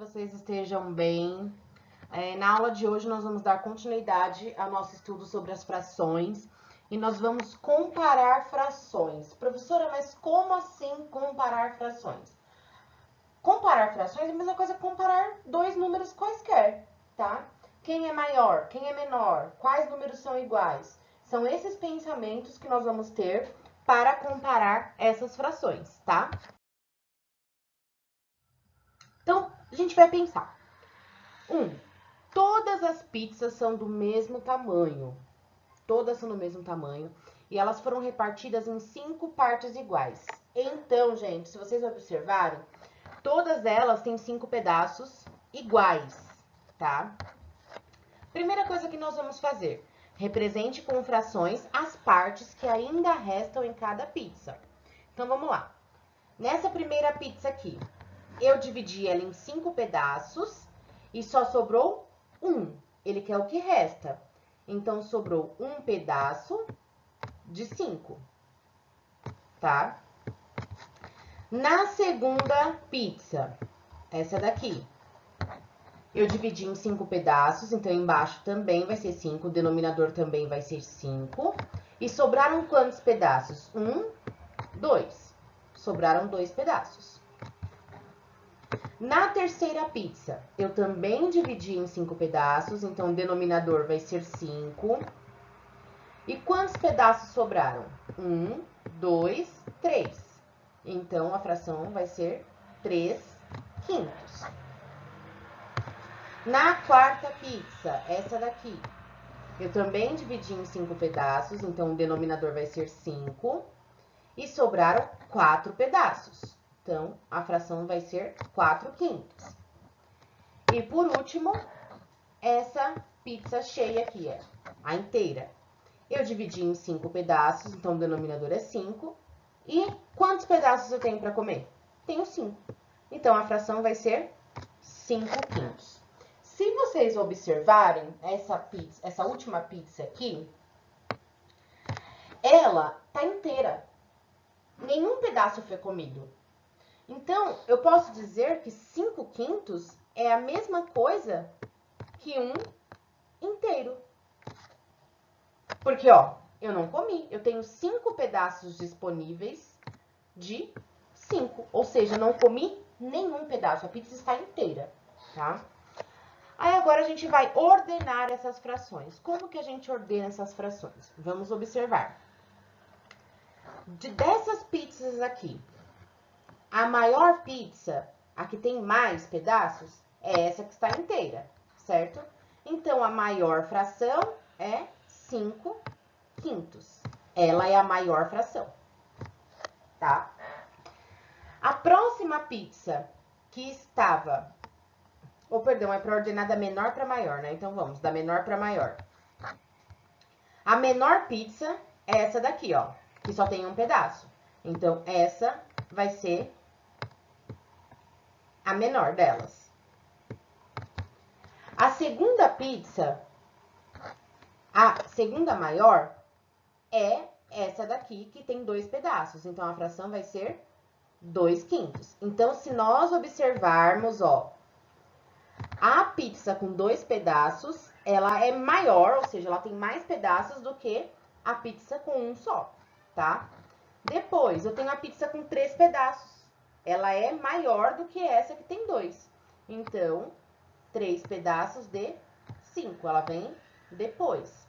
vocês estejam bem. Na aula de hoje, nós vamos dar continuidade ao nosso estudo sobre as frações e nós vamos comparar frações. Professora, mas como assim comparar frações? Comparar frações é a mesma coisa que comparar dois números quaisquer, tá? Quem é maior, quem é menor, quais números são iguais? São esses pensamentos que nós vamos ter para comparar essas frações, tá? Então, a gente vai pensar. Todas as pizzas são do mesmo tamanho. Todas são do mesmo tamanho. E elas foram repartidas em 5 partes iguais. Então, gente, se vocês observarem, todas elas têm 5 pedaços iguais, tá? Primeira coisa que nós vamos fazer. Represente com frações as partes que ainda restam em cada pizza. Então, vamos lá. Nessa primeira pizza aqui, eu dividi ela em 5 pedaços e só sobrou um. Ele quer o que resta. Então, sobrou um pedaço de 5, tá? Na segunda pizza, essa daqui, eu dividi em 5 pedaços, então embaixo também vai ser 5, o denominador também vai ser 5. E sobraram quantos pedaços? 1, 2. Sobraram 2 pedaços. Na terceira pizza, eu também dividi em 5 pedaços, então o denominador vai ser 5. E quantos pedaços sobraram? 1, 2, 3. Então, a fração vai ser 3 quintos. Na quarta pizza, essa daqui, eu também dividi em 5 pedaços, então o denominador vai ser 5. E sobraram 4 pedaços. Então, a fração vai ser 4 quintos. E por último, essa pizza cheia aqui, a inteira. Eu dividi em 5 pedaços, então o denominador é 5. E quantos pedaços eu tenho para comer? Tenho 5. Então, a fração vai ser 5 quintos. Se vocês observarem essa última pizza aqui, ela tá inteira. Nenhum pedaço foi comido. Então, eu posso dizer que 5 quintos é a mesma coisa que um inteiro. Porque, ó, eu não comi. Eu tenho 5 pedaços disponíveis de 5. Ou seja, não comi nenhum pedaço. A pizza está inteira, tá? Aí, agora, a gente vai ordenar essas frações. Como que a gente ordena essas frações? Vamos observar. Dessas pizzas aqui, a maior pizza, a que tem mais pedaços, é essa que está inteira, certo? Então, a maior fração é 5 quintos. Ela é a maior fração, tá? A próxima pizza que estava... é para ordenar da menor para maior, né? Então, vamos, da menor para maior. A menor pizza é essa daqui, ó, que só tem um pedaço. Então, essa vai ser a menor delas. A segunda pizza, a segunda maior, é essa daqui, que tem 2 pedaços. Então, a fração vai ser 2 quintos. Então, se nós observarmos, ó, a pizza com 2 pedaços, ela é maior, ou seja, ela tem mais pedaços do que a pizza com um só, tá? Depois, eu tenho a pizza com 3 pedaços. Ela é maior do que essa que tem 2. Então, 3 pedaços de 5. Ela vem depois.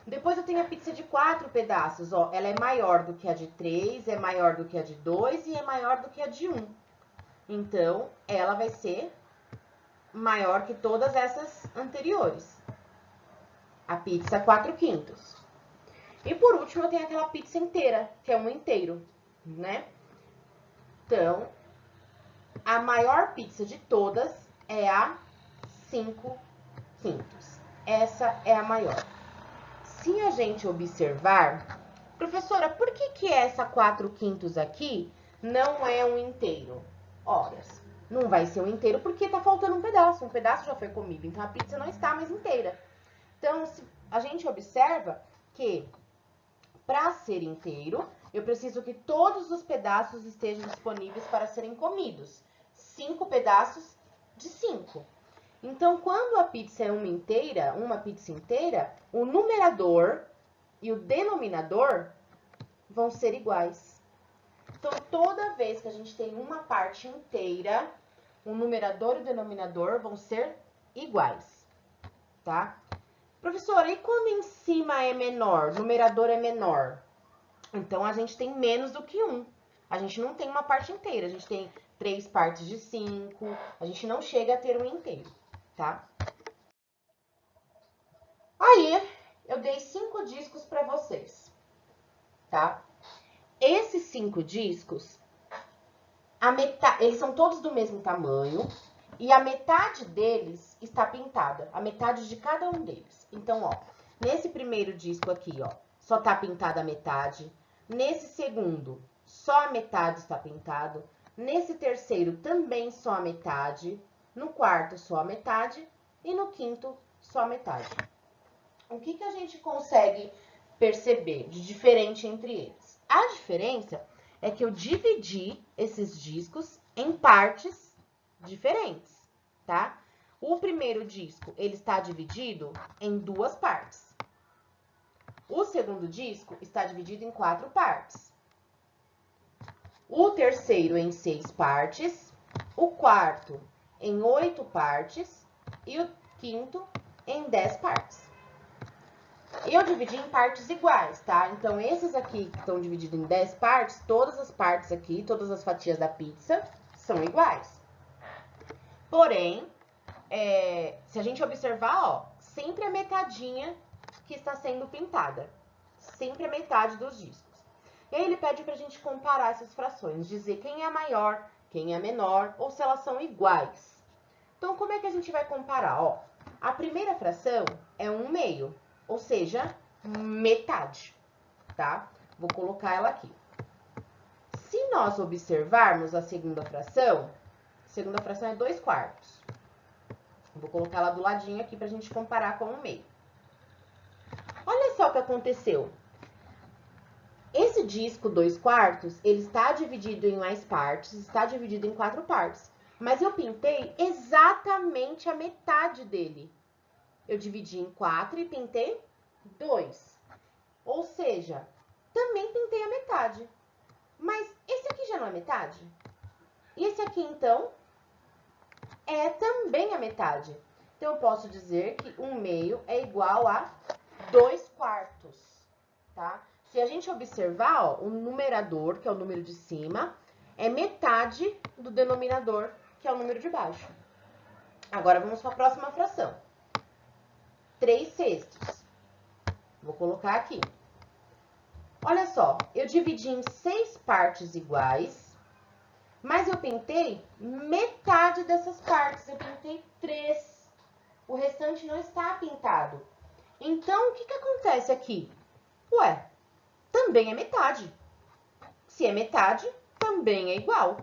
Depois, eu tenho a pizza de 4 pedaços. Ó, ela é maior do que a de 3, é maior do que a de 2 e é maior do que a de 1. Então, ela vai ser maior que todas essas anteriores. A pizza 4 quintos. E por último, eu tenho aquela pizza inteira, que é um inteiro, né? Então, a maior pizza de todas é a 5 quintos. Essa é a maior. Se a gente observar, professora, por que essa 4 quintos aqui não é um inteiro? Olha, não vai ser um inteiro porque tá faltando um pedaço já foi comido, então a pizza não está mais inteira. Então, a gente observa que para ser inteiro, eu preciso que todos os pedaços estejam disponíveis para serem comidos. 5 pedaços de 5. Então, quando a pizza é uma pizza inteira, o numerador e o denominador vão ser iguais. Então, toda vez que a gente tem uma parte inteira, o numerador e o denominador vão ser iguais, tá? Professora, e quando em cima é menor, o numerador é menor? Então, a gente tem menos do que 1. A gente não tem uma parte inteira, a gente tem 3 partes de 5, a gente não chega a ter um inteiro, tá? Aí, eu dei 5 discos para vocês, tá? Esses 5 discos, eles são todos do mesmo tamanho e a metade deles está pintada, a metade de cada um deles. Então, ó, nesse primeiro disco aqui, ó, só tá pintada a metade. Nesse segundo, só a metade está pintado. Nesse terceiro, também só a metade. No quarto, só a metade. E no quinto, só a metade. O que a gente consegue perceber de diferente entre eles? A diferença é que eu dividi esses discos em partes diferentes, tá? O primeiro disco, ele está dividido em 2 partes. O segundo disco está dividido em 4 partes. O terceiro em 6 partes. O quarto em 8 partes. E o quinto em 10 partes. Eu dividi em partes iguais, tá? Então, esses aqui que estão divididos em 10 partes, todas as partes aqui, todas as fatias da pizza são iguais. Porém, se a gente observar, ó, sempre a metadinha que está sendo pintada. Sempre a metade dos discos. E aí ele pede pra gente comparar essas frações, dizer quem é a maior, quem é a menor, ou se elas são iguais. Então, como é que a gente vai comparar? Ó, a primeira fração é 1/2, ou seja, metade, tá? Vou colocar ela aqui. Se nós observarmos a segunda fração é 2/4. Vou colocar ela do ladinho aqui pra gente comparar com 1/2. Olha só o que aconteceu. Esse disco 2/4, ele está dividido em mais partes, está dividido em 4 partes. Mas eu pintei exatamente a metade dele. Eu dividi em 4 e pintei 2. Ou seja, também pintei a metade. Mas esse aqui já não é metade? E esse aqui, então, é também a metade. Então, eu posso dizer que 1/2 é igual a 2/4, tá? Se a gente observar, ó, o numerador, que é o número de cima, é metade do denominador, que é o número de baixo. Agora, vamos para a próxima fração. 3/6. Vou colocar aqui. Olha só, eu dividi em 6 partes iguais, mas eu pintei metade dessas partes. Eu pintei 3. O restante não está pintado. Então, o que acontece aqui? Ué, também é metade. Se é metade, também é igual.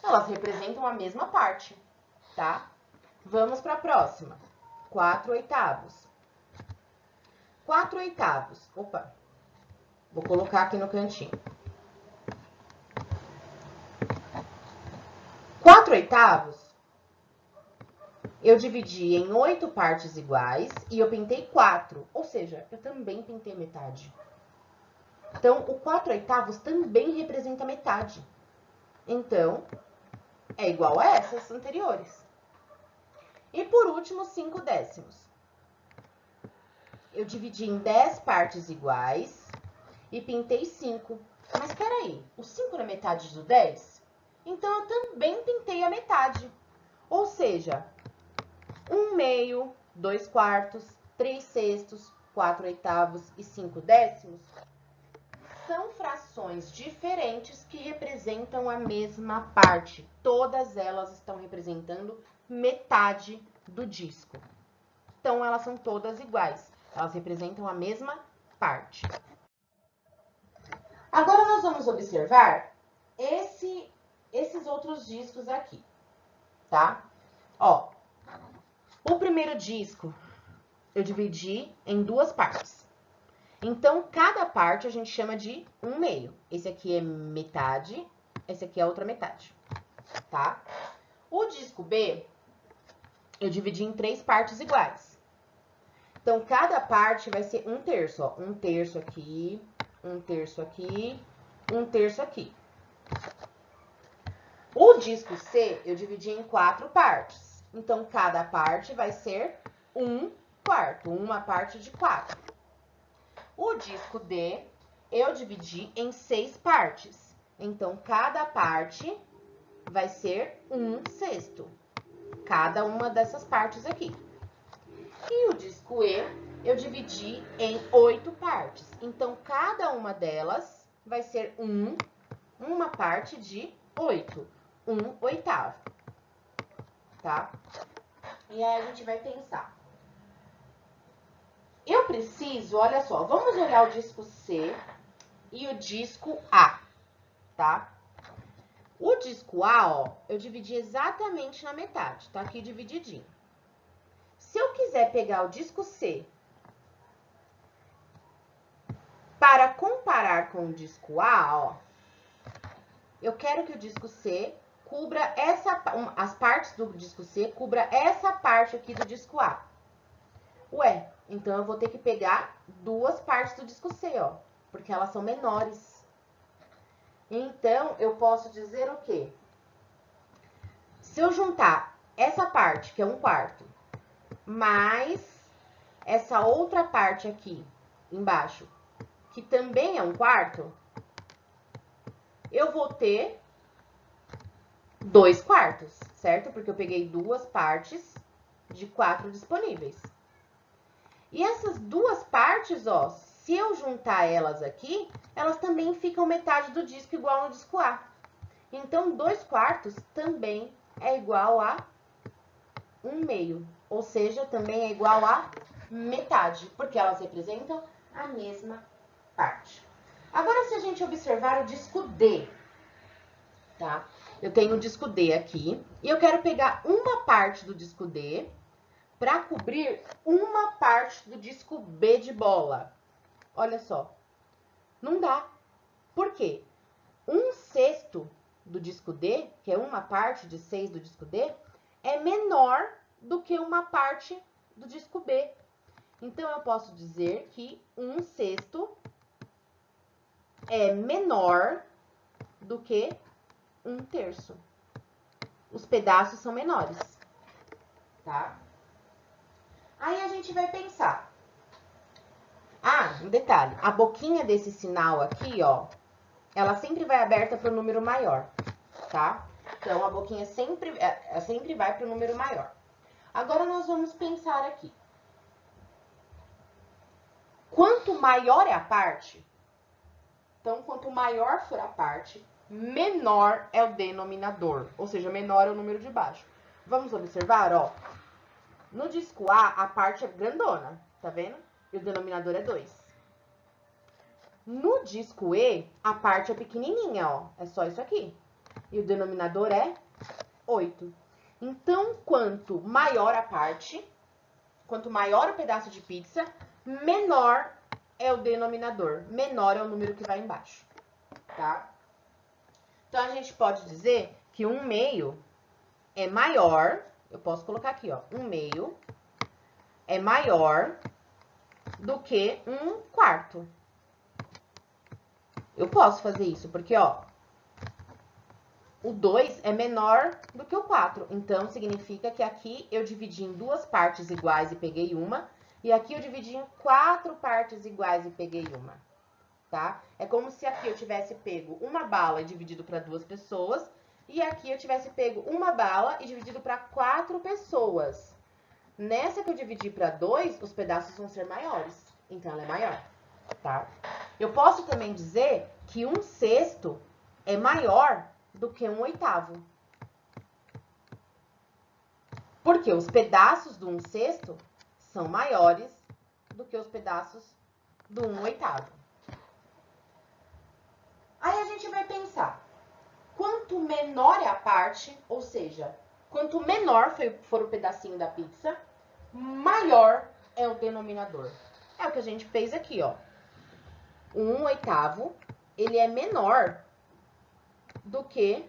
Elas representam a mesma parte, tá? Vamos para a próxima. 4/8. 4/8. Opa, vou colocar aqui no cantinho. 4/8, eu dividi em 8 partes iguais e eu pintei 4. Ou seja, eu também pintei metade. Então, o 4/8 também representa metade. Então, é igual a essas anteriores. E por último, 5/10. Eu dividi em 10 partes iguais e pintei 5. Mas peraí, o 5 não é metade do 10? Então, eu também pintei a metade. Ou seja, 1/2, 2/4, 3/6, 4/8 e 5/10 são frações diferentes que representam a mesma parte. Todas elas estão representando metade do disco. Então, elas são todas iguais. Elas representam a mesma parte. Agora, nós vamos observar esses outros discos aqui, tá? Ó, o primeiro disco eu dividi em 2 partes. Então, cada parte a gente chama de 1/2. Esse aqui é metade, esse aqui é a outra metade, tá? disco B, eu dividi em 3 partes iguais. Então, cada parte vai ser 1/3, ó. 1/3 aqui, 1/3 aqui, 1/3 aqui. O disco C, eu dividi em 4 partes. Então, cada parte vai ser 1/4, uma parte de 4. O disco D, eu dividi em 6 partes. Então, cada parte vai ser 1/6. Cada uma dessas partes aqui. E o disco E, eu dividi em 8 partes. Então, cada uma delas vai ser uma parte de 8. 1/8. Tá? E aí, a gente vai pensar. Eu preciso, olha só, vamos olhar o disco C e o disco A, tá? O disco A, ó, eu dividi exatamente na metade, tá aqui divididinho. Se eu quiser pegar o disco C para comparar com o disco A, ó, eu quero que o disco C cubra as partes do disco C cubra essa parte aqui do disco A. Ué, então eu vou ter que pegar 2 partes do disco C, ó, porque elas são menores. Então, eu posso dizer o quê? Se eu juntar essa parte, que é 1/4, mais essa outra parte aqui, embaixo, que também é 1/4, eu vou ter 2/4, certo? Porque eu peguei 2 partes de 4 disponíveis. E essas 2 partes, ó, se eu juntar elas aqui, elas também ficam metade do disco igual no disco A. Então, 2/4 também é igual a 1/2. Ou seja, também é igual a metade, porque elas representam a mesma parte. Agora, se a gente observar o disco D, tá? Eu tenho o disco D aqui, e eu quero pegar uma parte do disco D para cobrir uma parte do disco B de bola. Olha só, não dá. Por quê? 1/6 do disco D, que é uma parte de 6 do disco D, é menor do que uma parte do disco B. Então, eu posso dizer que 1/6 é menor do que 1/3. Os pedaços são menores, tá? Aí, a gente vai pensar. Ah, um detalhe. A boquinha desse sinal aqui, ó, ela sempre vai aberta para o número maior, tá? Então, a boquinha sempre vai para o número maior. Agora, nós vamos pensar aqui. Quanto maior é a parte, então, quanto maior for a parte, menor é o denominador, ou seja, menor é o número de baixo. Vamos observar, ó. No disco A parte é grandona, tá vendo? E o denominador é 2. No disco E, a parte é pequenininha, ó. É só isso aqui. E o denominador é 8. Então, quanto maior a parte, quanto maior o pedaço de pizza, menor é o denominador. Menor é o número que vai embaixo, tá? Então, a gente pode dizer que 1/2 é maior, eu posso colocar aqui, ó, 1/2 é maior do que 1/4. Eu posso fazer isso, porque, ó, o 2 é menor do que o 4. Então, significa que aqui eu dividi em 2 partes iguais e peguei uma. E aqui eu dividi em 4 partes iguais e peguei uma, tá? É como se aqui eu tivesse pego uma bala e dividido para 2 pessoas. E aqui eu tivesse pego uma bala e dividido para 4 pessoas. Nessa que eu dividi para 2, os pedaços vão ser maiores. Então, ela é maior, tá? Eu posso também dizer que 1/6 é maior do que 1/8. Porque os pedaços do 1/6 são maiores do que os pedaços do 1/8. Aí a gente vai pensar, quanto menor é a parte, ou seja, quanto menor for o pedacinho da pizza, maior é o denominador. É o que a gente fez aqui, ó. O 1/8, ele é menor do que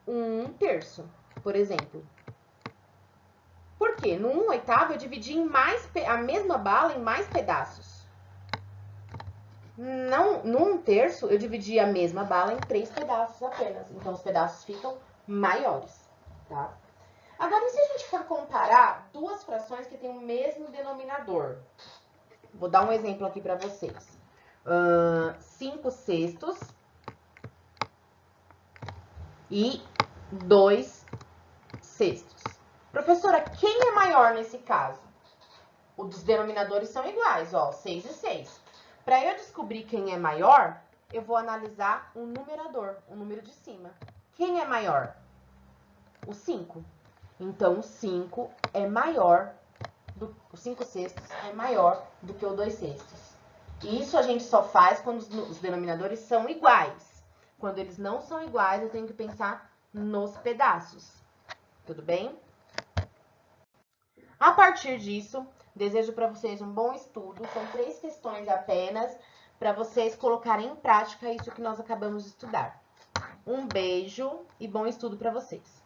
1/3. por exemplo. Por quê? No 1/8 eu dividi a mesma bala em mais pedaços. Não, no 1/3 eu dividi a mesma bala em 3 pedaços apenas. Então, os pedaços ficam maiores, tá? Agora, e se a gente for comparar duas frações que têm o mesmo denominador? Vou dar um exemplo aqui para vocês. 5/6 e 2/6. Professora, quem é maior nesse caso? Os denominadores são iguais, ó, 6 e 6. Para eu descobrir quem é maior, eu vou analisar o numerador, o número de cima. Quem é maior? O 5. Então, o 5 é maior, o 5/6 é maior do que o 2/6. E isso a gente só faz quando os denominadores são iguais. Quando eles não são iguais, eu tenho que pensar nos pedaços. Tudo bem? A partir disso, desejo para vocês um bom estudo. São 3 questões apenas para vocês colocarem em prática isso que nós acabamos de estudar. Um beijo e bom estudo para vocês.